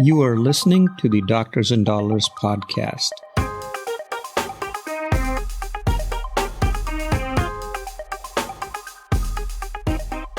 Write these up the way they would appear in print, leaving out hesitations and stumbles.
You are listening to the Doctors and Dollars podcast.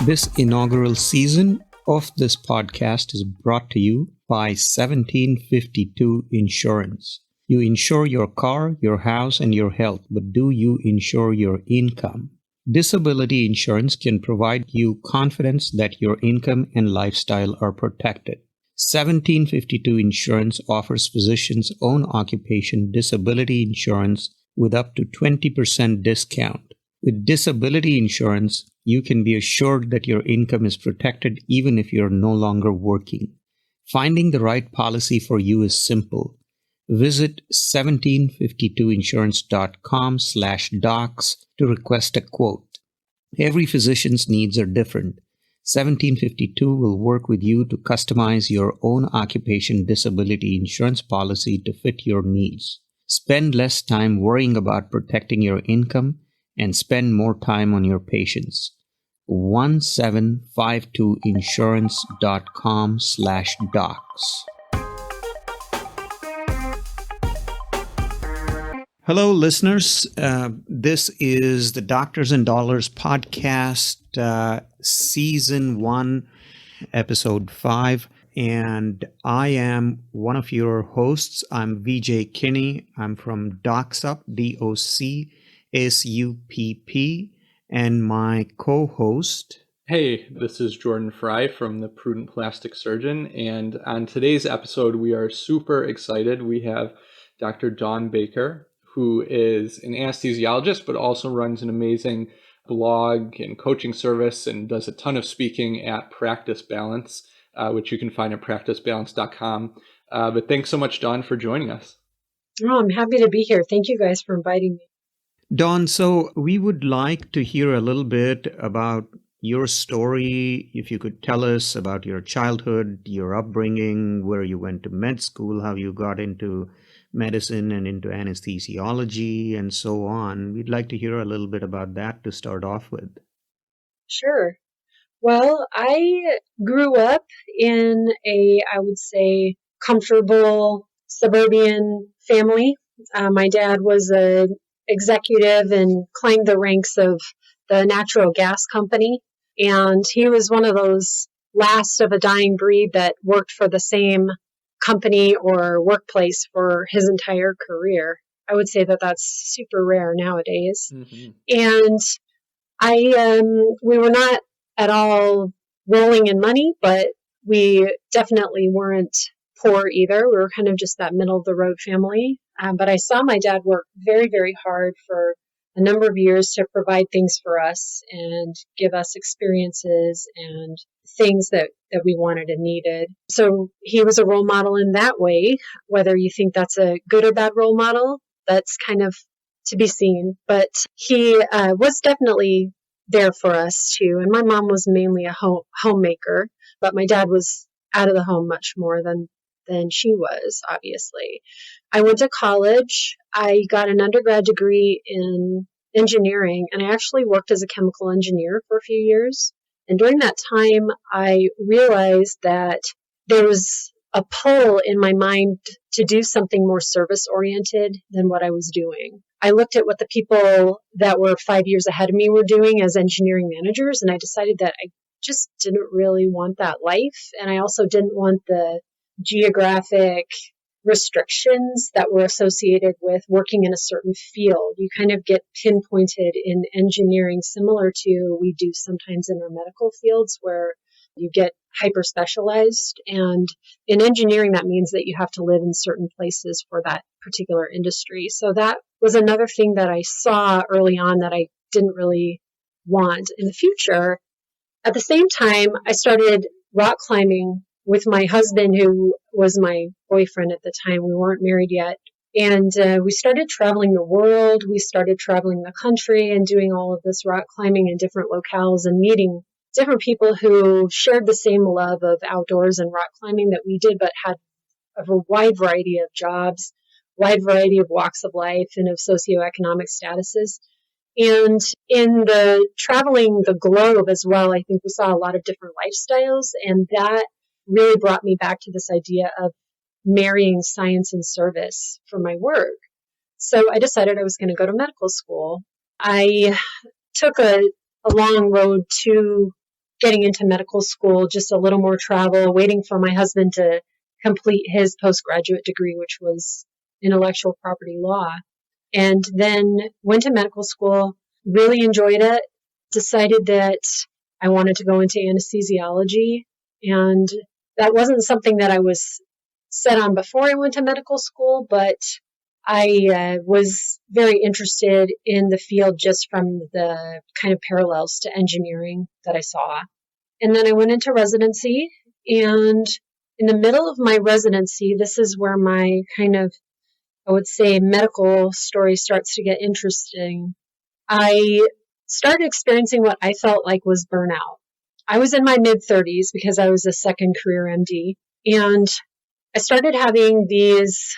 This inaugural season of this podcast is brought to you by 1752 Insurance. You insure your car, your house, and your health, but do you insure your income? Disability insurance can provide you confidence that your income and lifestyle are protected. 1752 Insurance offers physicians' own occupation disability insurance with up to 20% discount. With disability insurance, you can be assured that your income is protected even if you're no longer working. Finding the right policy for you is simple. Visit 1752insurance.com/docs to request a quote. Every physician's needs are different. 1752 will work with you to customize your own occupation disability insurance policy to fit your needs. Spend less time worrying about protecting your income and spend more time on your patients. 1752insurance.com/docs. Hello, listeners. This is the Doctors and Dollars podcast, Season 1, Episode 5. And I am one of your hosts. I'm VJ Kinney. I'm from DocSupp, DocSupp. And my co-host... Hey, this is Jordan Fry from the Prudent Plastic Surgeon. And on today's episode, we are super excited. We have Dr. Dawn Baker, who is an anesthesiologist, but also runs an amazing blog and coaching service and does a ton of speaking at Practice Balance, which you can find at practicebalance.com. But thanks so much, Dawn, for joining us. Oh, I'm happy to be here. Thank you guys for inviting me. Dawn, so we would like to hear a little bit about your story. If you could tell us about your childhood, your upbringing, where you went to med school, how you got into medicine and into anesthesiology and so on. We'd like to hear a little bit about that to start off with. Sure. Well, I grew up in I would say, comfortable suburban family. My dad was an executive and climbed the ranks of the natural gas company. And he was one of those last of a dying breed that worked for the same company or workplace for his entire career. I would say that that's super rare nowadays. Mm-hmm. And we were not at all rolling in money, but we definitely weren't poor either. We were kind of just that middle of the road family. But I saw my dad work very, very hard for a number of years to provide things for us and give us experiences and things that we wanted and needed. So he was a role model in that way. Whether you think that's a good or bad role model, that's kind of to be seen. But he was definitely there for us too. And my mom was mainly a homemaker, but my dad was out of the home much more than she was, obviously. I went to college. I got an undergrad degree in engineering, and I actually worked as a chemical engineer for a few years. And during that time, I realized that there was a pull in my mind to do something more service-oriented than what I was doing. I looked at what the people that were 5 years ahead of me were doing as engineering managers, and I decided that I just didn't really want that life. And I also didn't want the geographic restrictions that were associated with working in a certain field. You kind of get pinpointed in engineering, similar to we do sometimes in our medical fields, where you get hyper specialized. And in engineering, that means that you have to live in certain places for that particular industry. So that was another thing that I saw early on that I didn't really want in the future. At the same time, I started rock climbing with my husband, who was my boyfriend at the time. We weren't married yet. And we started traveling the world. We started traveling the country and doing all of this rock climbing in different locales and meeting different people who shared the same love of outdoors and rock climbing that we did, but had a wide variety of jobs, wide variety of walks of life and of socioeconomic statuses. And in the traveling the globe as well, I think we saw a lot of different lifestyles, and that really brought me back to this idea of marrying science and service for my work. So I decided I was going to go to medical school. I took a long road to getting into medical school, just a little more travel, waiting for my husband to complete his postgraduate degree, which was intellectual property law. And then went to medical school, really enjoyed it, decided that I wanted to go into anesthesiology. And that wasn't something that I was set on before I went to medical school, but I was very interested in the field just from the kind of parallels to engineering that I saw. And then I went into residency, and in the middle of my residency, this is where my kind of, I would say, medical story starts to get interesting. I started experiencing what I felt like was burnout. I was in my mid-30s because I was a second career MD, and I started having these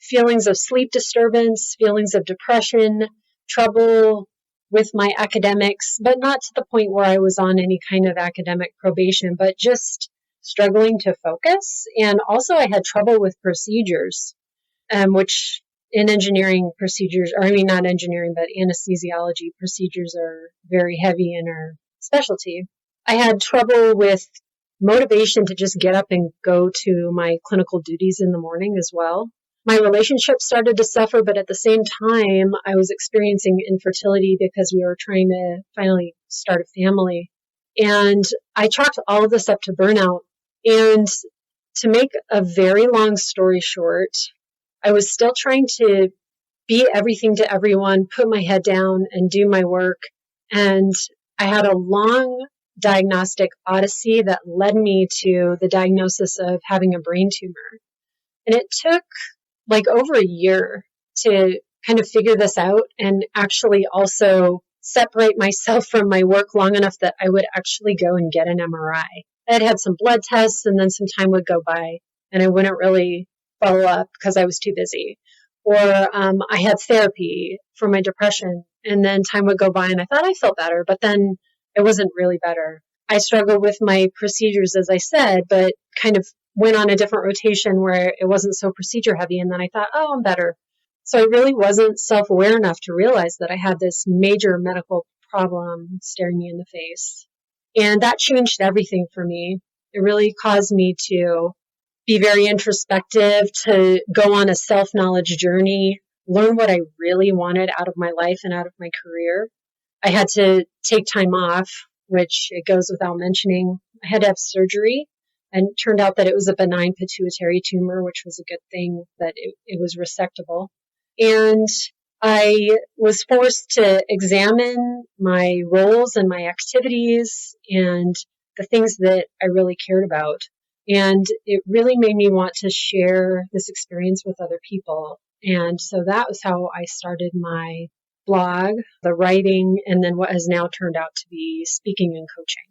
feelings of sleep disturbance, feelings of depression, trouble with my academics, but not to the point where I was on any kind of academic probation, but just struggling to focus. And also I had trouble with procedures, which in engineering procedures, or I mean, not engineering, but anesthesiology procedures are very heavy in our specialty. I had trouble with motivation to just get up and go to my clinical duties in the morning as well. My relationship started to suffer, but at the same time, I was experiencing infertility because we were trying to finally start a family. And I chalked all of this up to burnout. And to make a very long story short, I was still trying to be everything to everyone, put my head down and do my work. And I had a long diagnostic odyssey that led me to the diagnosis of having a brain tumor. And it took like over a year to kind of figure this out and actually also separate myself from my work long enough that I would actually go and get an MRI. I had had some blood tests, and then some time would go by and I wouldn't really follow up because I was too busy. Or I had therapy for my depression, and then time would go by and I thought I felt better, but then it wasn't really better. I struggled with my procedures, as I said, but kind of went on a different rotation where it wasn't so procedure heavy. And then I thought, oh, I'm better. So I really wasn't self-aware enough to realize that I had this major medical problem staring me in the face. And that changed everything for me. It really caused me to be very introspective, to go on a self-knowledge journey, learn what I really wanted out of my life and out of my career. I had to take time off, which it goes without mentioning. I had to have surgery. And it turned out that it was a benign pituitary tumor, which was a good thing that it was resectable. And I was forced to examine my roles and my activities and the things that I really cared about. And it really made me want to share this experience with other people. And so that was how I started my blog, the writing, and then what has now turned out to be speaking and coaching.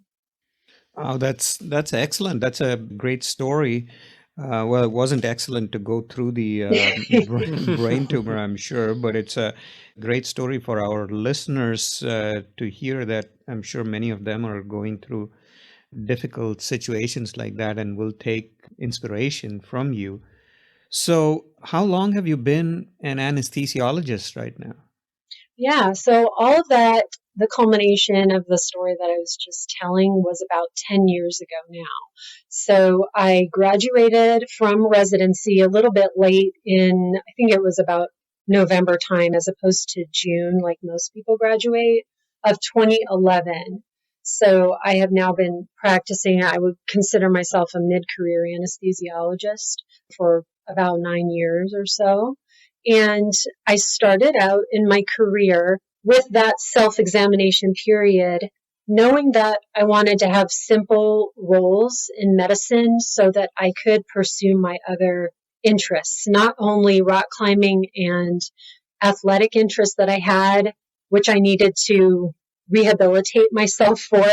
Oh, that's excellent. That's a great story. Well, it wasn't excellent to go through the brain tumor, I'm sure, but it's a great story for our listeners to hear that. I'm sure many of them are going through difficult situations like that and will take inspiration from you. So, how long have you been an anesthesiologist right now? Yeah, so all of that, the culmination of the story that I was just telling was about 10 years ago now. So I graduated from residency a little bit late in, I think it was about November time as opposed to June, like most people graduate, of 2011. So I have now been practicing, I would consider myself a mid-career anesthesiologist for about 9 years or so. And I started out in my career with that self-examination period, knowing that I wanted to have simple roles in medicine so that I could pursue my other interests, not only rock climbing and athletic interests that I had, which I needed to rehabilitate myself for,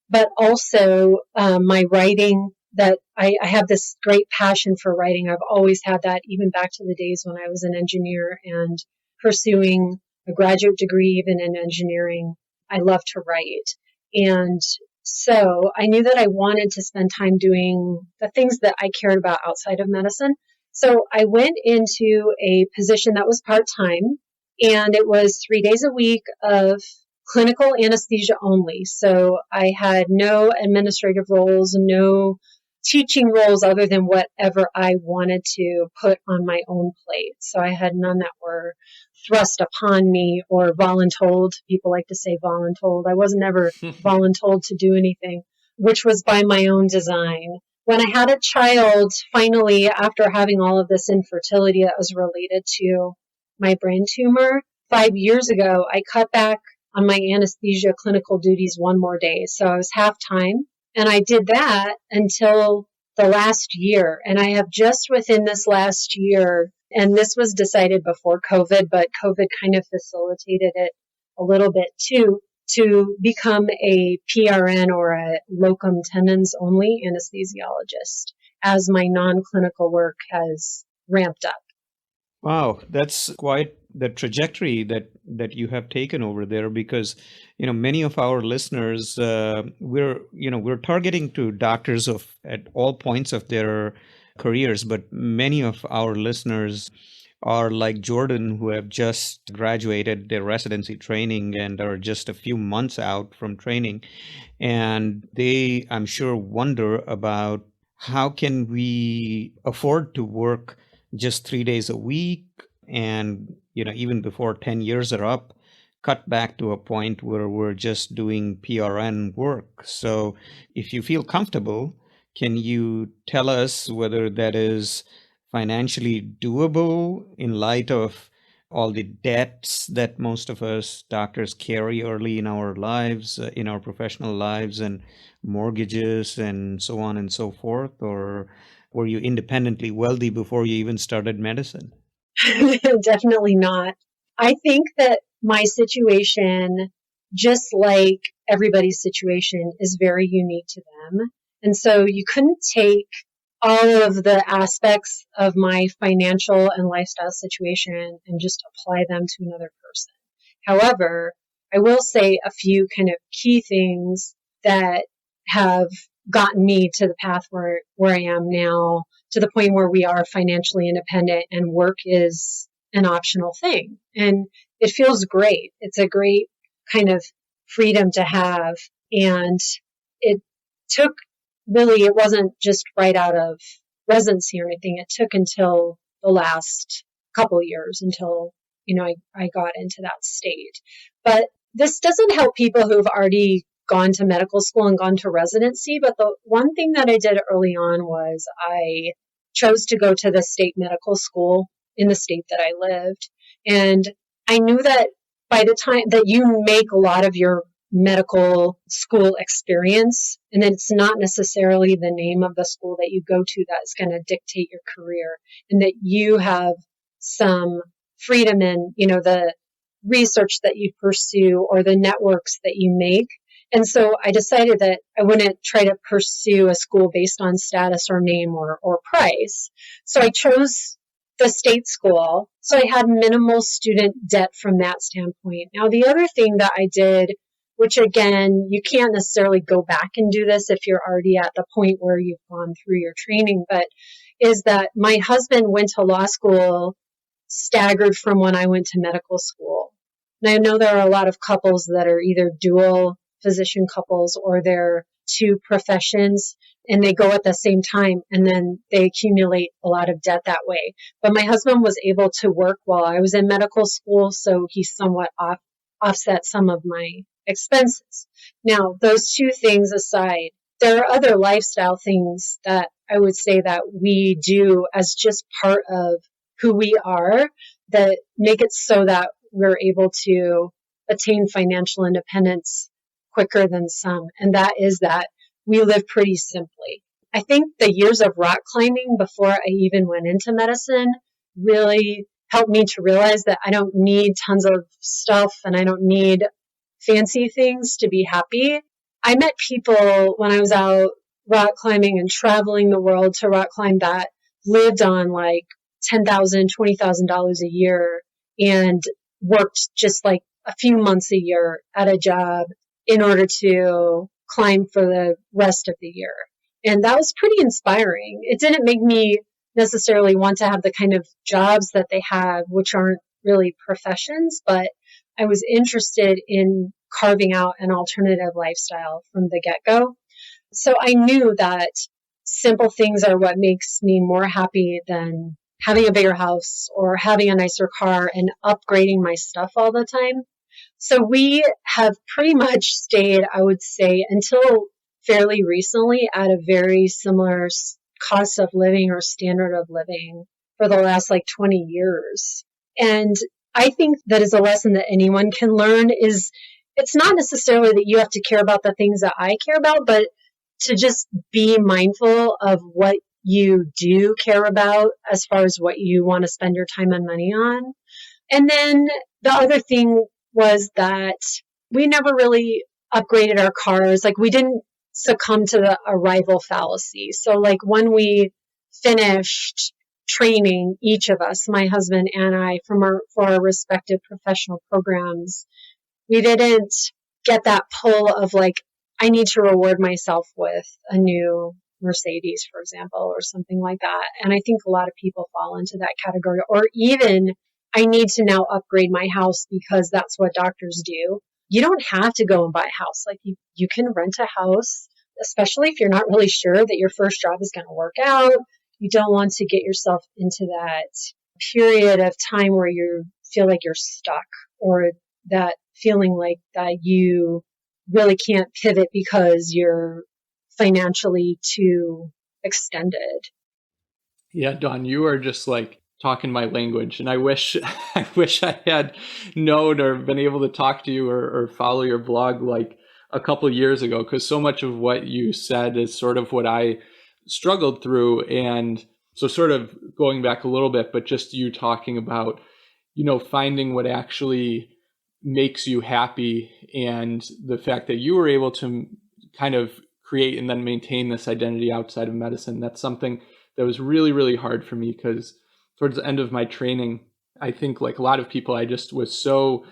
but also my writing, that I have this great passion for writing. I've always had that, even back to the days when I was an engineer and pursuing a graduate degree, even in engineering. I love to write. And So I knew that I wanted to spend time doing the things that I cared about outside of medicine. So I went into a position that was part-time, and it was 3 days a week of clinical anesthesia only. So I had no administrative roles, no teaching roles other than whatever I wanted to put on my own plate. So I had none that were thrust upon me or voluntold. People like to say voluntold. I wasn't ever voluntold to do anything, which was by my own design. When I had a child, finally, after having all of this infertility that was related to my brain tumor, 5 years ago, I cut back on my anesthesia clinical duties one more day. So I was half time. And I did that until the last year. And I have just within this last year, and this was decided before COVID, but COVID kind of facilitated it a little bit too, to become a PRN or a locum tenens only anesthesiologist as my non-clinical work has ramped up. Wow, that's quite the trajectory that you have taken over there, because many of our listeners, we're targeting to doctors at all points of their careers, but many of our listeners are like Jordan, who have just graduated their residency training and are just a few months out from training, and they, I'm sure, wonder about how can we afford to work just 3 days a week, and even before 10 years are up, cut back to a point where we're just doing PRN work. So if you feel comfortable, can you tell us whether that is financially doable in light of all the debts that most of us doctors carry early in our lives, in our professional lives, and mortgages and so on and so forth? Or were you independently wealthy before you even started medicine? Definitely not. I think that my situation, just like everybody's situation, is very unique to them. And so you couldn't take all of the aspects of my financial and lifestyle situation and just apply them to another person. However, I will say a few kind of key things that have gotten me to the path where I am now, to the point where we are financially independent and work is an optional thing. And it feels great. It's a great kind of freedom to have. And it took really, it wasn't just right out of residency or anything. It took until the last couple years until, I got into that state. But this doesn't help people who've already gone to medical school and gone to residency. But the one thing that I did early on was I chose to go to the state medical school in the state that I lived. And I knew that by the time that you make a lot of your medical school experience, and it's not necessarily the name of the school that you go to that's going to dictate your career, and that you have some freedom in, the research that you pursue or the networks that you make. And so I decided that I wouldn't try to pursue a school based on status or name or price. So I chose the state school. So I had minimal student debt from that standpoint. Now, the other thing that I did, which again, you can't necessarily go back and do this if you're already at the point where you've gone through your training, but is that my husband went to law school staggered from when I went to medical school. And I know there are a lot of couples that are either dual physician couples or they're two professions and they go at the same time and then they accumulate a lot of debt that way. But my husband was able to work while I was in medical school, so he somewhat offset some of my expenses. Now, those two things aside, there are other lifestyle things that I would say that we do as just part of who we are that make it so that we're able to attain financial independence quicker than some. And that is that we live pretty simply. I think the years of rock climbing before I even went into medicine really helped me to realize that I don't need tons of stuff and I don't need fancy things to be happy. I met people when I was out rock climbing and traveling the world to rock climb that lived on like $10,000, $20,000 a year and worked just like a few months a year at a job in order to climb for the rest of the year. And that was pretty inspiring. It didn't make me necessarily want to have the kind of jobs that they have, which aren't really professions, but I was interested in carving out an alternative lifestyle from the get-go. So I knew that simple things are what makes me more happy than having a bigger house or having a nicer car and upgrading my stuff all the time. So we have pretty much stayed, I would say, until fairly recently at a very similar cost of living or standard of living for the last 20 years. And I think that is a lesson that anyone can learn is it's not necessarily that you have to care about the things that I care about, but to just be mindful of what you do care about as far as what you want to spend your time and money on. And then the other thing was that we never really upgraded our cars. We didn't succumb to the arrival fallacy. So when we finished training, each of us, my husband and I, for our respective professional programs, we didn't get that pull of I need to reward myself with a new Mercedes, for example, or something like that. And I think a lot of people fall into that category. Or even, I need to now upgrade my house because that's what doctors do. You don't have to go and buy a house. You can rent a house, especially if you're not really sure that your first job is going to work out. You don't want to get yourself into that period of time where you feel like you're stuck, or that feeling like that you really can't pivot because you're financially too extended. Yeah, Dawn, you are just talking my language, and I wish I had known or been able to talk to you or follow your blog a couple of years ago, because so much of what you said is sort of what I struggled through. And so sort of going back a little bit, but just you talking about, finding what actually makes you happy, and the fact that you were able to kind of create and then maintain this identity outside of medicine. That's something that was really, really hard for me, because towards the end of my training, I think a lot of people, I just was so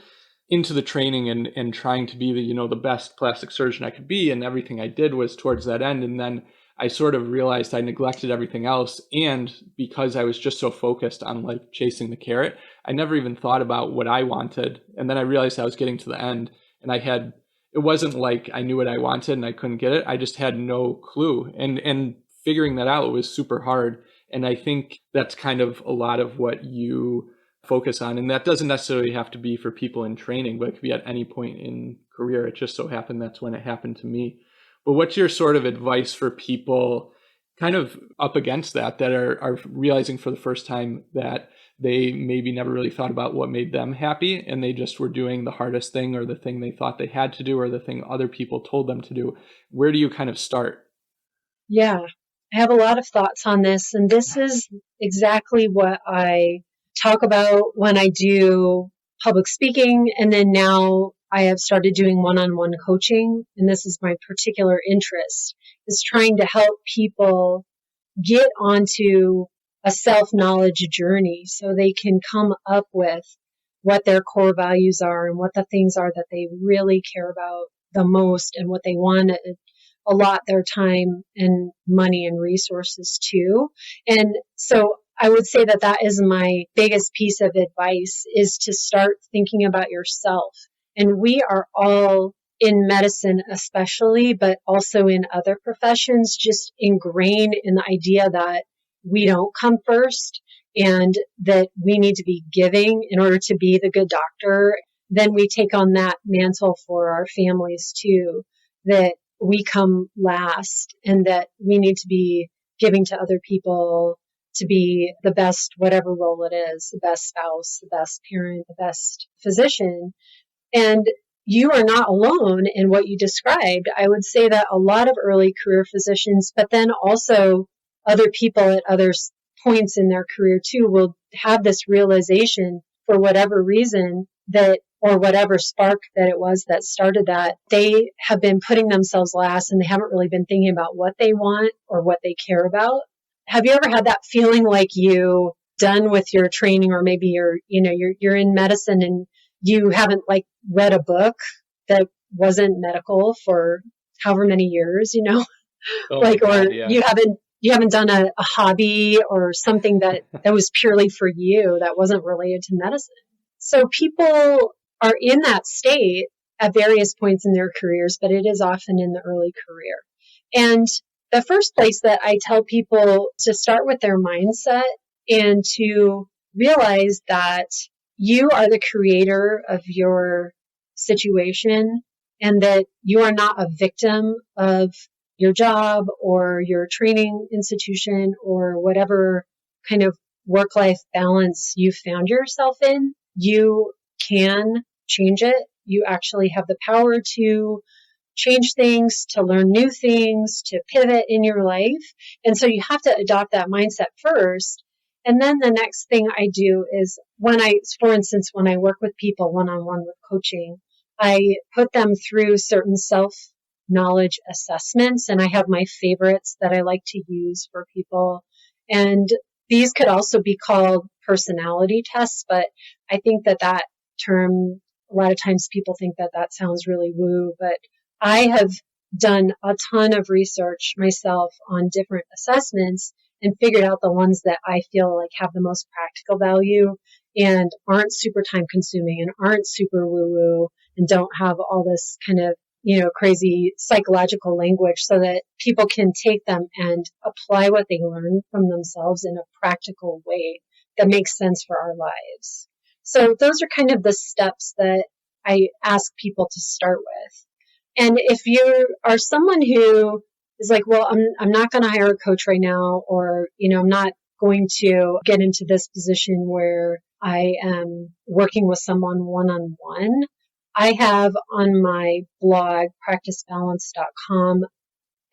into the training and trying to be the best plastic surgeon I could be, and everything I did was towards that end. And then I sort of realized I neglected everything else, and because I was just so focused on chasing the carrot, I never even thought about what I wanted. And then I realized I was getting to the end, and it wasn't like I knew what I wanted and I couldn't get it. I just had no clue, and figuring that out was super hard. And I think that's kind of a lot of what you focus on. And that doesn't necessarily have to be for people in training, but it could be at any point in career. It just so happened that's when it happened to me. But what's your sort of advice for people kind of up against that are realizing for the first time that they maybe never really thought about what made them happy, and they just were doing the hardest thing, or the thing they thought they had to do, or the thing other people told them to do? Where do you kind of start? Yeah, I have a lot of thoughts on this, and this is exactly what I talk about when I do public speaking, and then now I have started doing one-on-one coaching, and this is my particular interest, is trying to help people get onto a self-knowledge journey so they can come up with what their core values are and what the things are that they really care about the most and what they want to allot their time and money and resources to. And so I would say that that is my biggest piece of advice, is to start thinking about yourself. And we are all in medicine especially, but also in other professions, just ingrained in the idea that we don't come first and that we need to be giving in order to be the good doctor. Then we take on that mantle for our families too, that we come last and that we need to be giving to other people to be the best, whatever role it is, the best spouse, the best parent, the best physician. And you are not alone in what you described. I would say that a lot of early career physicians, but then also other people at other points in their career too, will have this realization for whatever reason that, or whatever spark that it was that started that, they have been putting themselves last and they haven't really been thinking about what they want or what they care about. Have you ever had that feeling like you done with your training, or maybe you're in medicine and you haven't read a book that wasn't medical for however many years, Oh my like, or God, yeah. you haven't done a hobby or something that was purely for you that wasn't related to medicine. So people are in that state at various points in their careers, but it is often in the early career. And the first place that I tell people to start with their mindset and to realize that you are the creator of your situation and that you are not a victim of your job or your training institution or whatever kind of work-life balance you found yourself in. You can change it. You actually have the power to change things, to learn new things, to pivot in your life. And so you have to adopt that mindset first. And then the next thing I do is for instance, when I work with people one-on-one with coaching, I put them through certain self-knowledge assessments, and I have my favorites that I like to use for people. And these could also be called personality tests, but I think that term, a lot of times people think that sounds really woo, but I have done a ton of research myself on different assessments and figured out the ones that I feel like have the most practical value and aren't super time consuming and aren't super woo woo and don't have all this kind of, crazy psychological language, so that people can take them and apply what they learn from themselves in a practical way that makes sense for our lives. So those are kind of the steps that I ask people to start with. And if you are someone who is like, well, I'm not going to hire a coach right now, or, I'm not going to get into this position where I am working with someone one-on-one, I have on my blog, practicebalance.com,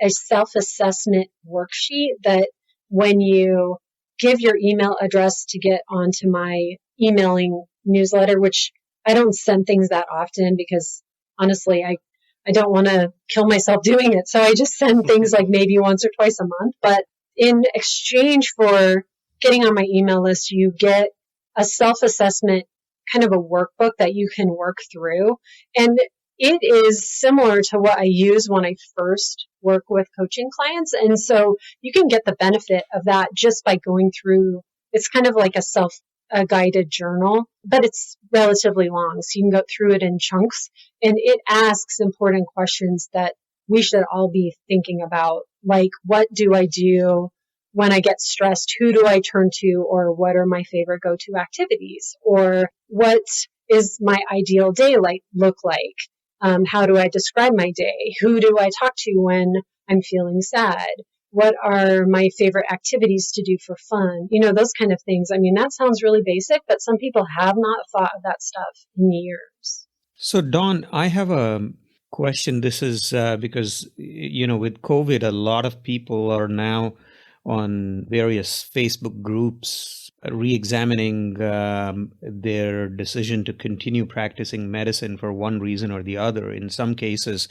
a self-assessment worksheet that when you give your email address to get onto my emailing newsletter, which I don't send things that often because honestly, I don't want to kill myself doing it. So I just send things like maybe once or twice a month. But in exchange for getting on my email list, you get a self-assessment, kind of a workbook that you can work through. And it is similar to what I use when I first work with coaching clients. And so you can get the benefit of that just by going through. It's kind of like a guided journal, but it's relatively long. So you can go through it in chunks, and it asks important questions that we should all be thinking about. Like, what do I do when I get stressed? Who do I turn to? Or what are my favorite go-to activities? Or what is my ideal day look like? How do I describe my day? Who do I talk to when I'm feeling sad? What are my favorite activities to do for fun? Those kind of things. I mean, that sounds really basic, but some people have not thought of that stuff in years. So, Dawn, I have a question. This is because, with COVID, a lot of people are now on various Facebook groups re-examining their decision to continue practicing medicine for one reason or the other. In some cases,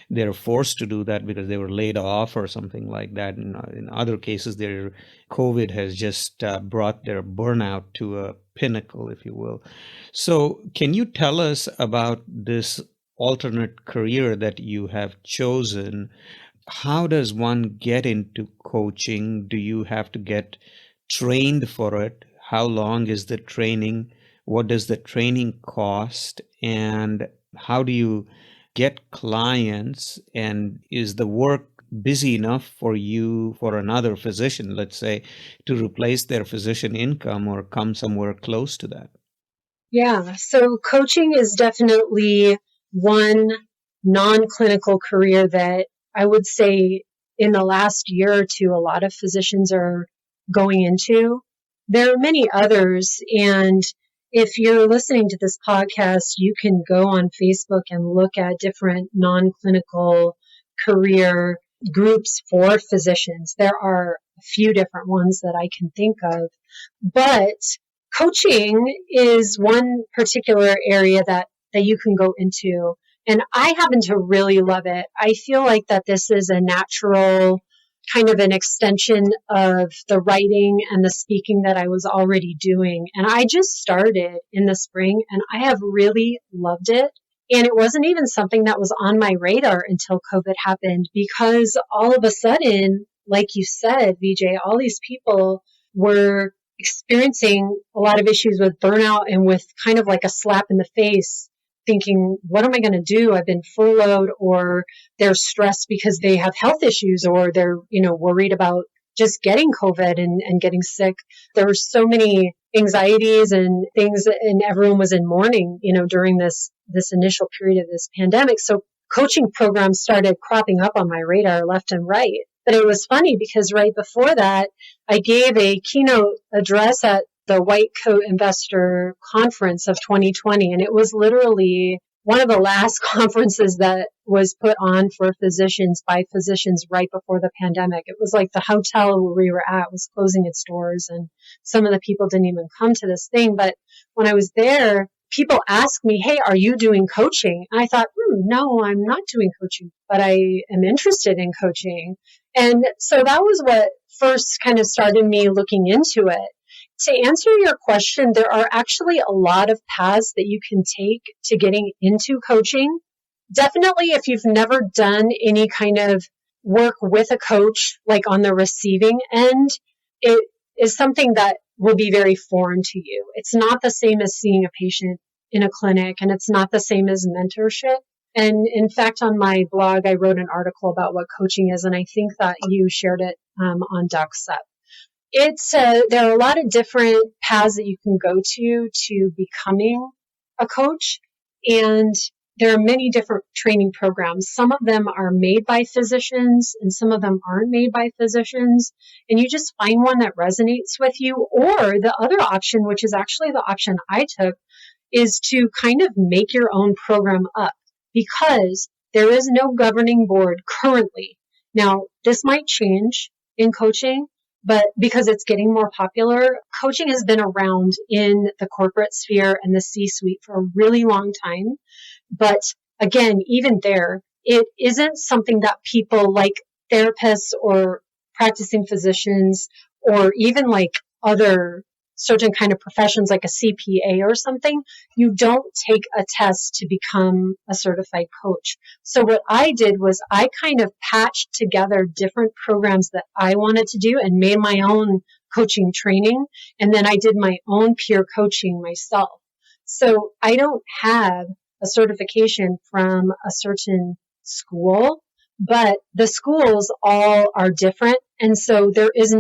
they're forced to do that because they were laid off or something like that. In other cases, their COVID has just brought their burnout to a pinnacle, if you will. So can you tell us about this alternate career that you have chosen? How does one get into coaching? Do you have to get trained for it? How long is the training? What does the training cost? And how do you get clients? And is the work busy enough for you, for another physician, let's say, to replace their physician income or come somewhere close to that? Yeah, so coaching is definitely one non-clinical career that I would say in the last year or two, a lot of physicians are going into. There are many others, and if you're listening to this podcast, you can go on Facebook and look at different non-clinical career groups for physicians. There are a few different ones that I can think of, but coaching is one particular area that you can go into. And I happen to really love it. I feel like that this is a natural kind of an extension of the writing and the speaking that I was already doing. And I just started in the spring and I have really loved it. And it wasn't even something that was on my radar until COVID happened, because all of a sudden, like you said, VJ, all these people were experiencing a lot of issues with burnout and with kind of like a slap in the face, thinking, what am I going to do? I've been furloughed, or they're stressed because they have health issues, or they're, worried about just getting COVID and getting sick. There were so many anxieties and things, and everyone was in mourning, during this initial period of this pandemic. So coaching programs started cropping up on my radar left and right. But it was funny because right before that, I gave a keynote address at the White Coat Investor Conference of 2020. And it was literally one of the last conferences that was put on for physicians by physicians right before the pandemic. It was like the hotel where we were at was closing its doors, and some of the people didn't even come to this thing. But when I was there, people asked me, hey, are you doing coaching? And I thought, no, I'm not doing coaching, but I am interested in coaching. And so that was what first kind of started me looking into it. To answer your question, there are actually a lot of paths that you can take to getting into coaching. Definitely, if you've never done any kind of work with a coach, like on the receiving end, it is something that will be very foreign to you. It's not the same as seeing a patient in a clinic, and it's not the same as mentorship. And in fact, on my blog, I wrote an article about what coaching is, and I think that you shared it on DocSup. There are a lot of different paths that you can go to becoming a coach, and there are many different training programs. Some of them are made by physicians and some of them aren't made by physicians, and you just find one that resonates with you. Or the other option, which is actually the option I took, is to kind of make your own program up, because there is no governing board currently. Now, this might change in coaching, but because it's getting more popular, coaching has been around in the corporate sphere and the C-suite for a really long time. But again, even there, it isn't something that people like therapists or practicing physicians, or even like other certain kind of professions like a CPA or something, you don't take a test to become a certified coach. So what I did was I kind of patched together different programs that I wanted to do and made my own coaching training. And then I did my own peer coaching myself. So I don't have a certification from a certain school, but the schools all are different. And so there is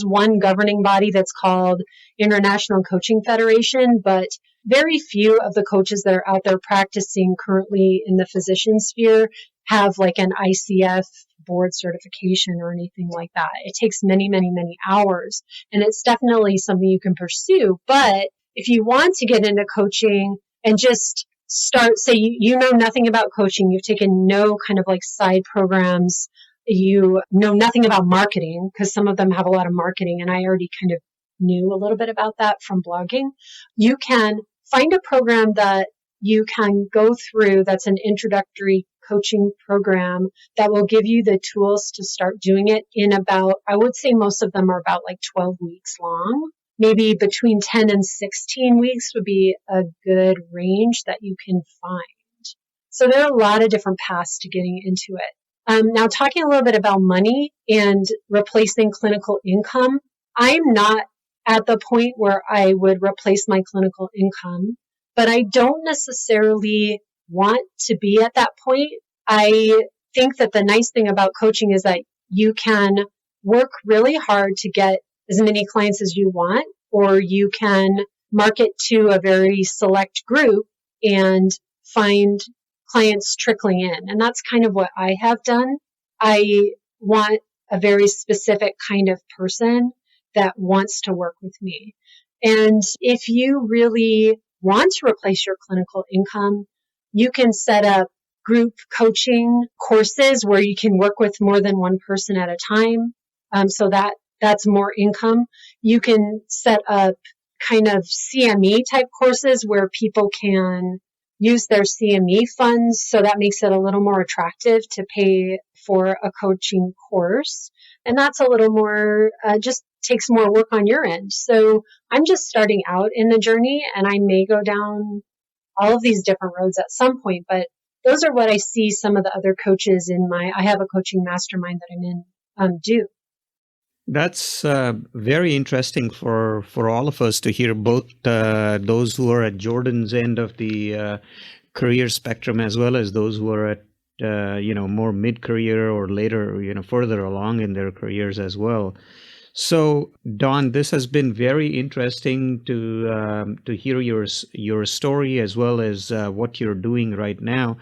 one governing body that's called International Coaching Federation, but very few of the coaches that are out there practicing currently in the physician sphere have like an ICF board certification or anything like that. It takes many, many, many hours, and it's definitely something you can pursue. But if you want to get into coaching and just start, say you know nothing about coaching, you've taken no kind of like side programs, you know nothing about marketing, because some of them have a lot of marketing, and I already kind of knew a little bit about that from blogging. You can find a program that you can go through that's an introductory coaching program that will give you the tools to start doing it in about, I would say most of them are about like 12 weeks long. Maybe between 10 and 16 weeks would be a good range that you can find. So there are a lot of different paths to getting into it. Now, talking a little bit about money and replacing clinical income, I'm not at the point where I would replace my clinical income, but I don't necessarily want to be at that point. I think that the nice thing about coaching is that you can work really hard to get as many clients as you want, or you can market to a very select group and find clients trickling in. And that's kind of what I have done. I want a very specific kind of person that wants to work with me. And if you really want to replace your clinical income, you can set up group coaching courses where you can work with more than one person at a time. So that's more income. You can set up kind of CME type courses where people can use their CME funds. So that makes it a little more attractive to pay for a coaching course. And that's a little more, just takes more work on your end. So I'm just starting out in the journey, and I may go down all of these different roads at some point. But those are what I see some of the other coaches I have a coaching mastermind that I'm in, do. That's very interesting for all of us to hear, both those who are at Jordan's end of the career spectrum, as well as those who are at more mid-career or later, further along in their careers as well. So, Don, this has been very interesting to hear your story as well as what you're doing right now.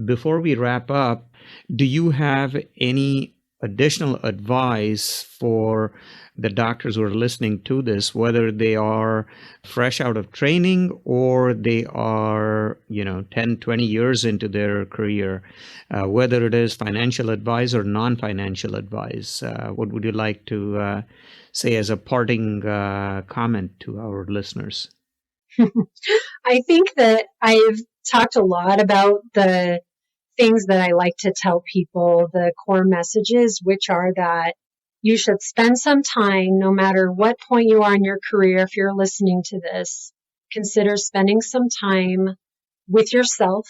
Before we wrap up, do you have any additional advice for the doctors who are listening to this, whether they are fresh out of training or they are 10, 20 years into their career, whether it is financial advice or non-financial advice? What would you like to say as a parting comment to our listeners? I think that I've talked a lot about the things that I like to tell people, the core messages, which are that you should spend some time, no matter what point you are in your career, if you're listening to this, consider spending some time with yourself,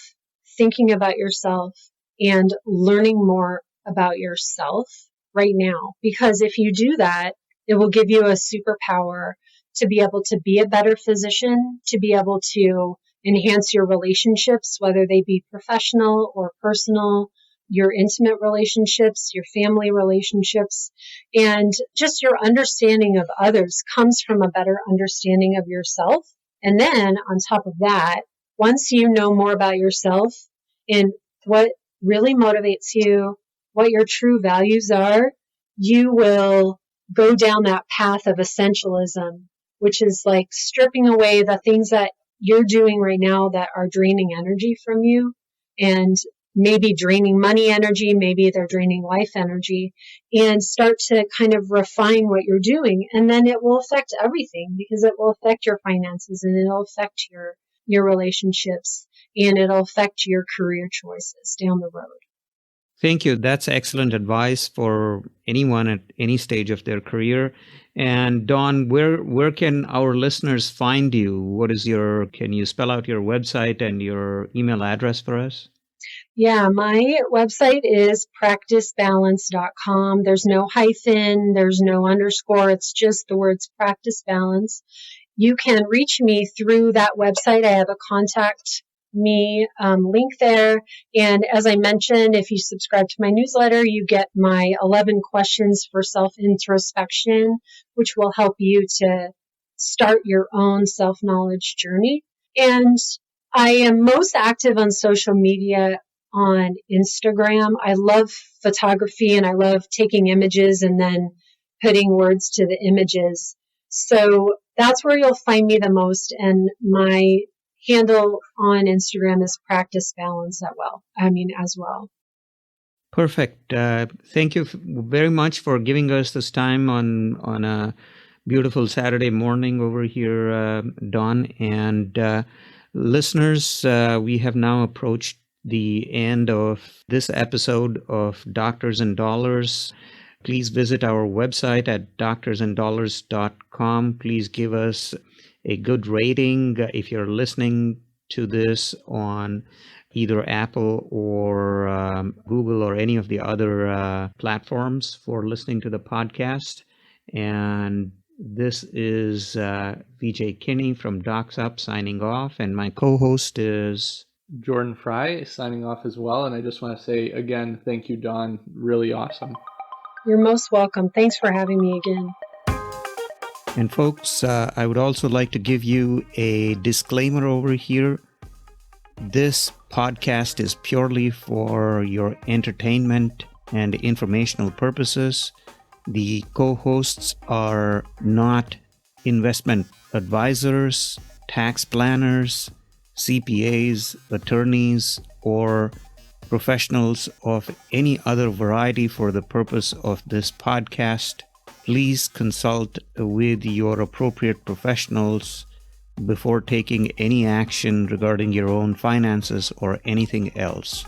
thinking about yourself, and learning more about yourself right now. Because if you do that, it will give you a superpower to be able to be a better physician, to be able to enhance your relationships, whether they be professional or personal, your intimate relationships, your family relationships, and just your understanding of others comes from a better understanding of yourself. And then on top of that, once you know more about yourself and what really motivates you, what your true values are, you will go down that path of essentialism, which is like stripping away the things that you're doing right now that are draining energy from you, and maybe draining money energy, maybe they're draining life energy, and start to kind of refine what you're doing. And then it will affect everything, because it will affect your finances, and it'll affect your relationships, and it'll affect your career choices down the road. Thank you. That's excellent advice for anyone at any stage of their career. And Dawn, where can our listeners find you? Can you spell out your website and your email address for us? Yeah, my website is practicebalance.com. There's no hyphen, there's no underscore. It's just the words Practice Balance. You can reach me through that website. I have a contact me link there. And as I mentioned, if you subscribe to my newsletter, you get my 11 questions for self-introspection, which will help you to start your own self-knowledge journey. And I am most active on social media on Instagram. I love photography, and I love taking images and then putting words to the images. So that's where you'll find me the most. And my handle on Instagram is Practice Balance as well. Perfect. Thank you very much for giving us this time on a beautiful Saturday morning over here, Dawn. And listeners, we have now approached the end of this episode of Doctors and Dollars. Please visit our website at doctorsanddollars.com. Please give us a good rating if you're listening to this on either Apple or Google or any of the other platforms for listening to the podcast. And this is VJ Kinney from Docs Up signing off, and my co-host is Jordan Fry signing off as well. And I just want to say again, thank you, Dawn. Really awesome. You're most welcome. Thanks for having me again. And folks, I would also like to give you a disclaimer over here. This podcast is purely for your entertainment and informational purposes. The co-hosts are not investment advisors, tax planners, CPAs, attorneys, or professionals of any other variety for the purpose of this podcast. Please consult with your appropriate professionals before taking any action regarding your own finances or anything else.